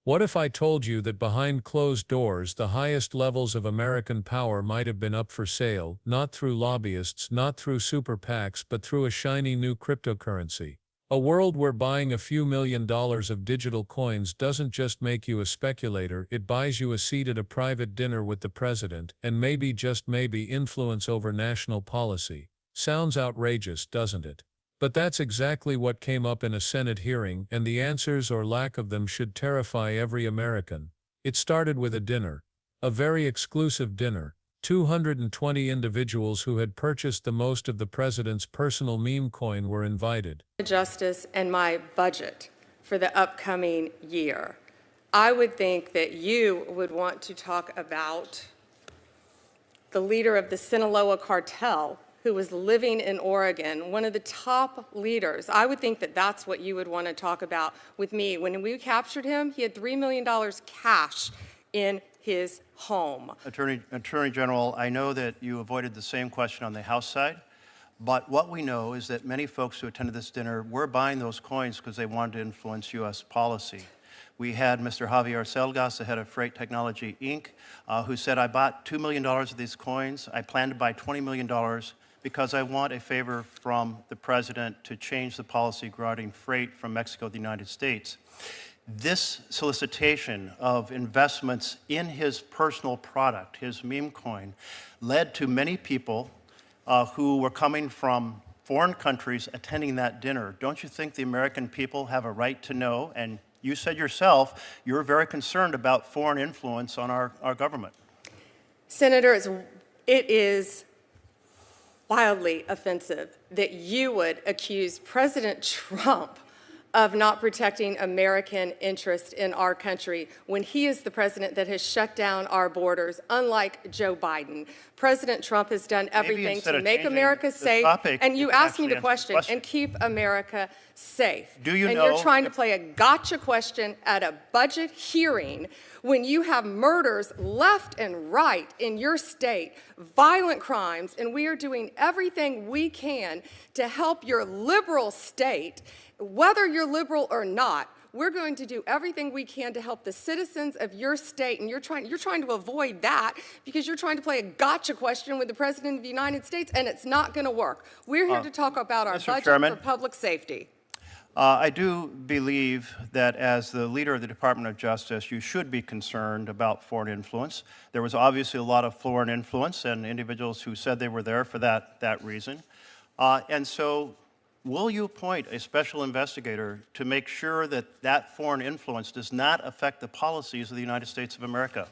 What if I told you that behind closed doors the highest levels of American power might have been up for sale, not through lobbyists, not through super PACs, but through a shiny new cryptocurrency? A world where buying a few $1 million of digital coins doesn't just make you a speculator, it buys you a seat at a private dinner with the president, and maybe, just maybe, influence over national policy. Sounds outrageous, doesn't it? But that's exactly what came up in a Senate hearing, and the answers or lack of them should terrify every American. It started with a dinner. A very exclusive dinner. 220 individuals who had purchased the most of the president's personal meme coin were invited. Justice and my budget for the upcoming year. I would think that you would want to talk about the leader of the Sinaloa cartel, who was living in Oregon, one of the top leaders. I would think that that's what you would want to talk about with me. When we captured him, he had $3 million cash in his home. Attorney General, I know that you avoided the same question on the House side, but what we know is that many folks who attended this dinner were buying those coins because they wanted to influence U.S. policy. We had Mr. Javier Selgas, the head of Freight Technology, Inc., who said, I bought $2 million of these coins. I plan to buy $20 million because I want a favor from the president to change the policy regarding freight from Mexico to the United States. This solicitation of investments in his personal product, his meme coin, led to many people who were coming from foreign countries attending that dinner. Don't you think the American people have a right to know? And you said yourself you're very concerned about foreign influence on our government. Senator, it is wildly offensive that you would accuse President Trump of not protecting American interest in our country when he is the president that has shut down our borders, unlike Joe Biden. President Trump has done everything to make America safe, and you asked me the question, and keep America safe. Do you know? And you're trying to play a gotcha question at a budget hearing when you have murders left and right in your state, violent crimes, and we are doing everything we can to help your liberal state. Whether you're liberal or not, we're going to do everything we can to help the citizens of your state, and you're trying to avoid that because you're trying to play a gotcha question with the President of the United States, and it's not going to work. We're here to talk about our budget for public safety. I do believe that as the leader of the Department of Justice, you should be concerned about foreign influence. There was obviously a lot of foreign influence and individuals who said they were there for that reason. And so will you appoint a special investigator to make sure that that foreign influence does not affect the policies of the United States of America?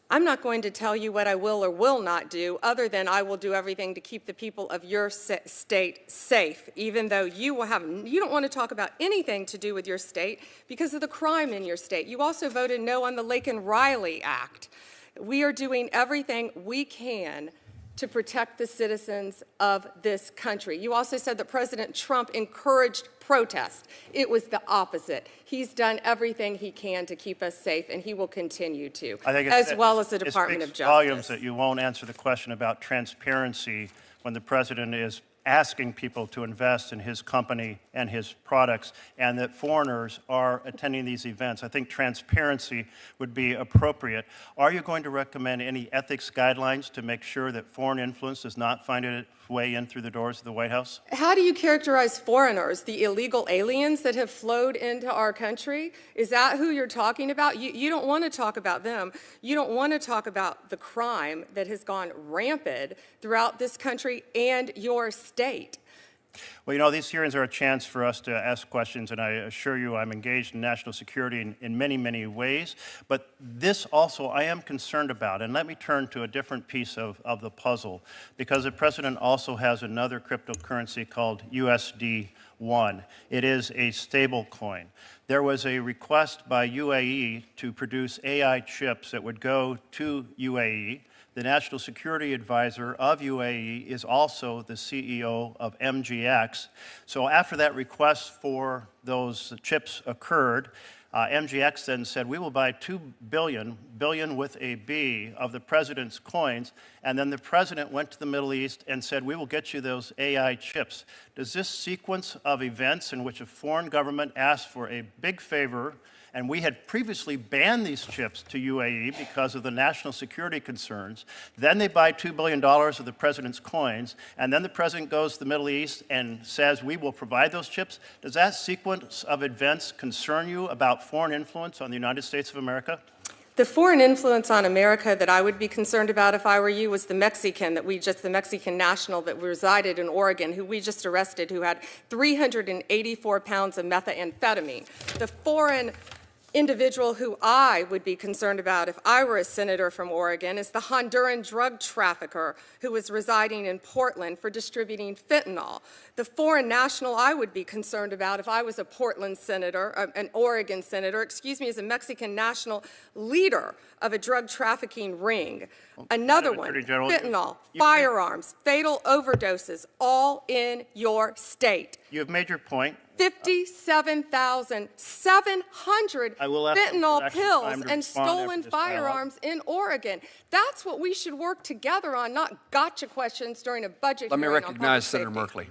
I'm not going to tell you what I will or will not do, other than I will do everything to keep the people of your state safe, even though you don't want to talk about anything to do with your state because of the crime in your state. You also voted no on the Laken-Riley Act. We are doing everything we can to protect the citizens of this country. You also said that President Trump encouraged protest. It was the opposite. He's done everything he can to keep us safe, and he will continue to, as well as the Department of Justice. It speaks volumes that you won't answer the question about transparency when the president is asking people to invest in his company and his products, and that foreigners are attending these events. I think transparency would be appropriate. Are you going to recommend any ethics guidelines to make sure that foreign influence does not find its way in through the doors of the White House? How do you characterize foreigners, the illegal aliens that have flowed into our country? Is that who you're talking about? You don't want to talk about them. You don't want to talk about the crime that has gone rampant throughout this country and your state. Well, you know, these hearings are a chance for us to ask questions, and I assure you I'm engaged in national security in many, many ways. But this also I am concerned about, and let me turn to a different piece of the puzzle, because the president also has another cryptocurrency called USD1. It is a stable coin. There was a request by UAE to produce AI chips that would go to UAE. The National Security Advisor of UAE is also the CEO of MGX. So after that request for those chips occurred, MGX then said, we will buy 2 billion with a B, of the president's coins. And then the president went to the Middle East and said, we will get you those AI chips. Does this sequence of events in which a foreign government asks for a big favor And we had previously banned these chips to UAE because of the national security concerns. Then they buy $2 billion of the president's coins, and then the president goes to the Middle East and says, we will provide those chips. Does that sequence of events concern you about foreign influence on the United States of America? The foreign influence on America that I would be concerned about if I were you was the Mexican national that resided in Oregon, who we just arrested, who had 384 pounds of methamphetamine. The foreign individual who I would be concerned about if I were a senator from Oregon is the Honduran drug trafficker who was residing in Portland for distributing fentanyl. The foreign national I would be concerned about if I was a Portland senator, an Oregon senator, is a Mexican national leader of a drug trafficking ring. Another one, fentanyl, firearms, fatal overdoses, all in your state. You have made your point. 57,700 fentanyl pills and stolen firearms in Oregon. That's what we should work together on, not gotcha questions during a budget hearing. Let me recognize Senator Merkley.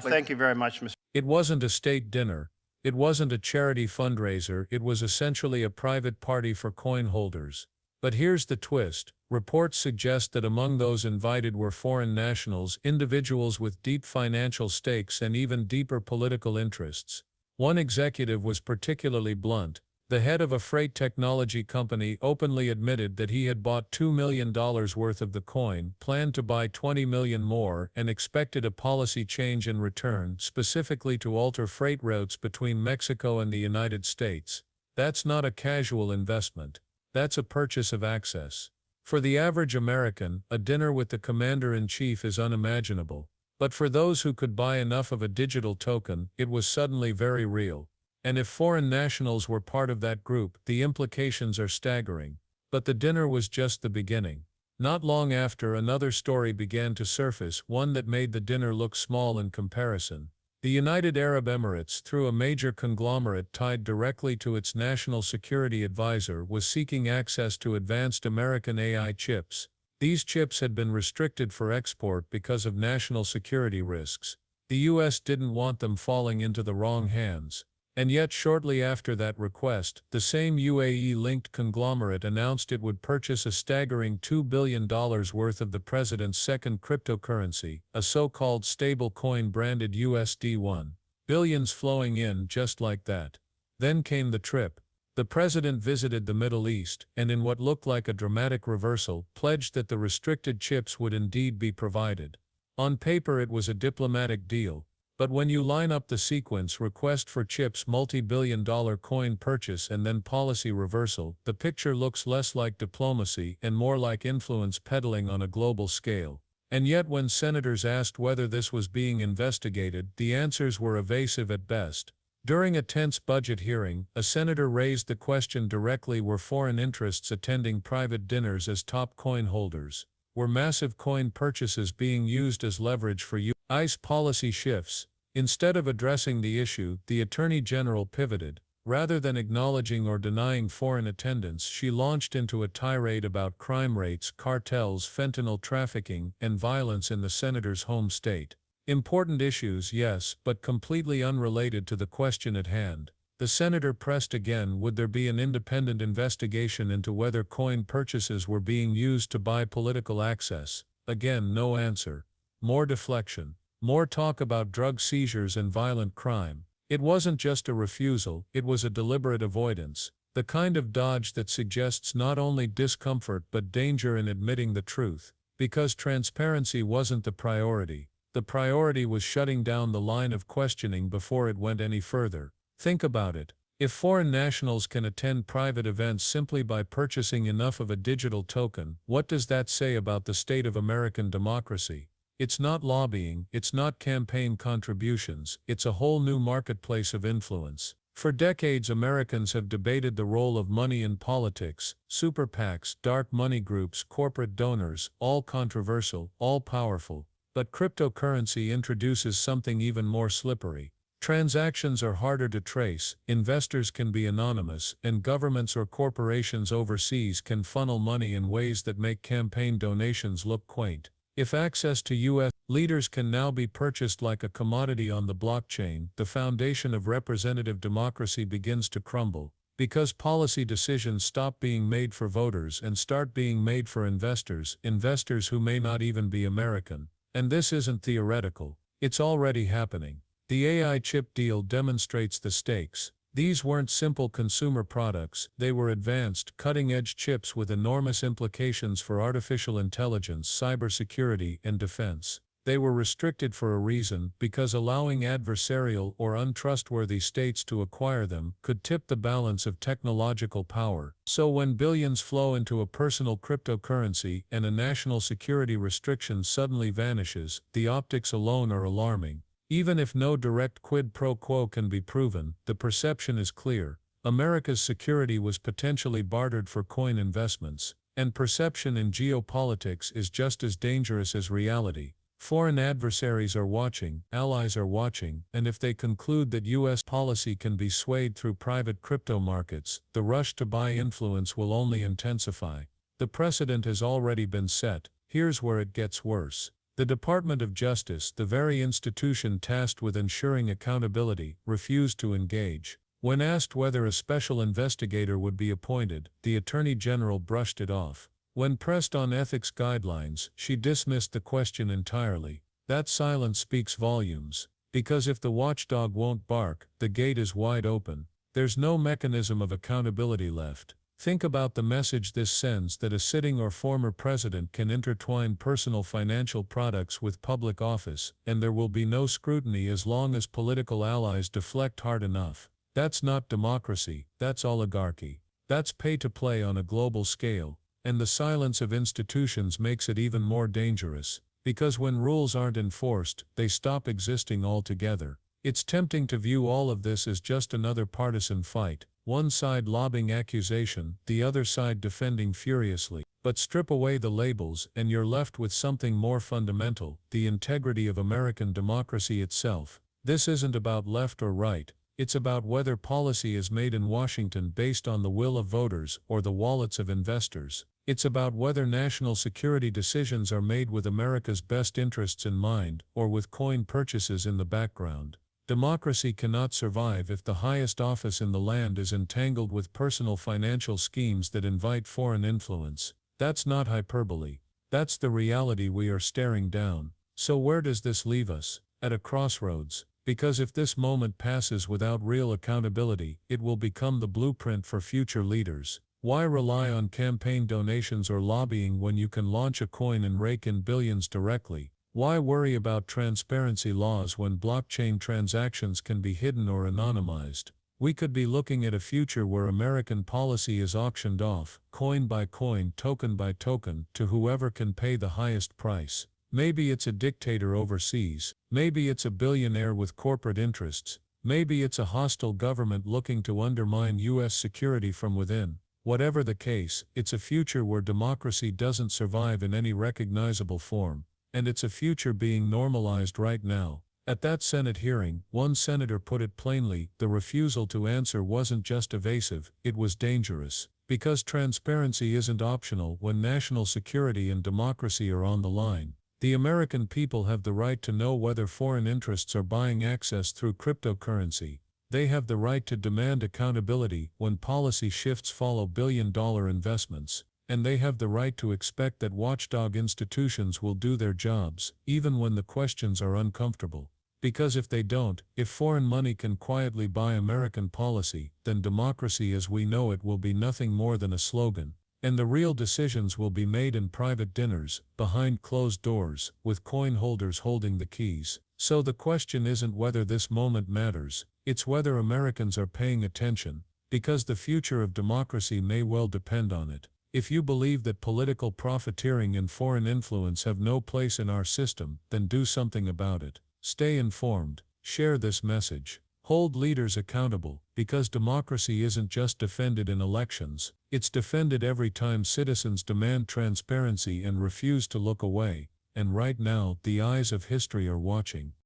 Thank you very much, Mr. It wasn't a state dinner. It wasn't a charity fundraiser. It was essentially a private party for coin holders. But here's the twist. Reports suggest that among those invited were foreign nationals, individuals with deep financial stakes and even deeper political interests. One executive was particularly blunt. The head of a freight technology company openly admitted that he had bought $2 million worth of the coin, planned to buy 20 million more, and expected a policy change in return, specifically to alter freight routes between Mexico and the United States. That's not a casual investment. That's a purchase of access. For the average American, a dinner with the commander-in-chief is unimaginable. But for those who could buy enough of a digital token, it was suddenly very real. And if foreign nationals were part of that group, the implications are staggering. But the dinner was just the beginning. Not long after, another story began to surface, one that made the dinner look small in comparison. The United Arab Emirates, through a major conglomerate tied directly to its national security advisor, was seeking access to advanced American AI chips. These chips had been restricted for export because of national security risks. The U.S. didn't want them falling into the wrong hands. And yet shortly after that request, the same UAE-linked conglomerate announced it would purchase a staggering $2 billion worth of the president's second cryptocurrency, a so-called stable coin branded USD1. Billions flowing in just like that. Then came the trip. The president visited the Middle East, and in what looked like a dramatic reversal, pledged that the restricted chips would indeed be provided. On paper it was a diplomatic deal. But when you line up the sequence, request for chips, multi-billion-dollar coin purchase, and then policy reversal, the picture looks less like diplomacy and more like influence peddling on a global scale. And yet when senators asked whether this was being investigated, the answers were evasive at best. During a tense budget hearing, a senator raised the question directly: were foreign interests attending private dinners as top coin holders? Were massive coin purchases being used as leverage for U.S. policy shifts? Instead of addressing the issue, the Attorney General pivoted. Rather than acknowledging or denying foreign attendance, she launched into a tirade about crime rates, cartels, fentanyl trafficking, and violence in the senator's home state. Important issues, yes, but completely unrelated to the question at hand. The senator pressed again, would there be an independent investigation into whether coin purchases were being used to buy political access? Again, no answer. More deflection. More talk about drug seizures and violent crime. It wasn't just a refusal, it was a deliberate avoidance. The kind of dodge that suggests not only discomfort but danger in admitting the truth. Because transparency wasn't the priority. The priority was shutting down the line of questioning before it went any further. Think about it. If foreign nationals can attend private events simply by purchasing enough of a digital token, what does that say about the state of American democracy? It's not lobbying, it's not campaign contributions, it's a whole new marketplace of influence. For decades, Americans have debated the role of money in politics: super PACs, dark money groups, corporate donors, all controversial, all powerful. But cryptocurrency introduces something even more slippery. Transactions are harder to trace, investors can be anonymous, and governments or corporations overseas can funnel money in ways that make campaign donations look quaint. If access to U.S. leaders can now be purchased like a commodity on the blockchain, the foundation of representative democracy begins to crumble. Because policy decisions stop being made for voters and start being made for investors, investors who may not even be American. And this isn't theoretical. It's already happening. The AI chip deal demonstrates the stakes. These weren't simple consumer products, they were advanced, cutting-edge chips with enormous implications for artificial intelligence, cybersecurity, and defense. They were restricted for a reason, because allowing adversarial or untrustworthy states to acquire them could tip the balance of technological power. So when billions flow into a personal cryptocurrency and a national security restriction suddenly vanishes, the optics alone are alarming. Even if no direct quid pro quo can be proven, the perception is clear. America's security was potentially bartered for coin investments, and perception in geopolitics is just as dangerous as reality. Foreign adversaries are watching, allies are watching, and if they conclude that U.S. policy can be swayed through private crypto markets, the rush to buy influence will only intensify. The precedent has already been set. Here's where it gets worse. The Department of Justice, the very institution tasked with ensuring accountability, refused to engage. When asked whether a special investigator would be appointed, the Attorney General brushed it off. When pressed on ethics guidelines, she dismissed the question entirely. That silence speaks volumes. Because if the watchdog won't bark, the gate is wide open. There's no mechanism of accountability left. Think about the message this sends that a sitting or former president can intertwine personal financial products with public office, and there will be no scrutiny as long as political allies deflect hard enough. That's not democracy, that's oligarchy. That's pay-to-play on a global scale. And the silence of institutions makes it even more dangerous, because when rules aren't enforced, they stop existing altogether. It's tempting to view all of this as just another partisan fight, one side lobbing accusation, the other side defending furiously. But strip away the labels and you're left with something more fundamental, the integrity of American democracy itself. This isn't about left or right. It's about whether policy is made in Washington based on the will of voters or the wallets of investors. It's about whether national security decisions are made with America's best interests in mind or with coin purchases in the background. Democracy cannot survive if the highest office in the land is entangled with personal financial schemes that invite foreign influence. That's not hyperbole. That's the reality we are staring down. So where does this leave us? At a crossroads. Because if this moment passes without real accountability, it will become the blueprint for future leaders. Why rely on campaign donations or lobbying when you can launch a coin and rake in billions directly? Why worry about transparency laws when blockchain transactions can be hidden or anonymized? We could be looking at a future where American policy is auctioned off, coin by coin, token by token, to whoever can pay the highest price. Maybe it's a dictator overseas, maybe it's a billionaire with corporate interests, maybe it's a hostile government looking to undermine U.S. security from within. Whatever the case, it's a future where democracy doesn't survive in any recognizable form, and it's a future being normalized right now. At that Senate hearing, one senator put it plainly, the refusal to answer wasn't just evasive, it was dangerous. Because transparency isn't optional when national security and democracy are on the line. The American people have the right to know whether foreign interests are buying access through cryptocurrency. They have the right to demand accountability when policy shifts follow billion-dollar investments, and they have the right to expect that watchdog institutions will do their jobs, even when the questions are uncomfortable. Because if they don't, if foreign money can quietly buy American policy, then democracy as we know it will be nothing more than a slogan. And the real decisions will be made in private dinners, behind closed doors, with coin holders holding the keys. So the question isn't whether this moment matters, it's whether Americans are paying attention, because the future of democracy may well depend on it. If you believe that political profiteering and foreign influence have no place in our system, then do something about it. Stay informed, share this message. Hold leaders accountable, because democracy isn't just defended in elections, it's defended every time citizens demand transparency and refuse to look away. And right now, the eyes of history are watching.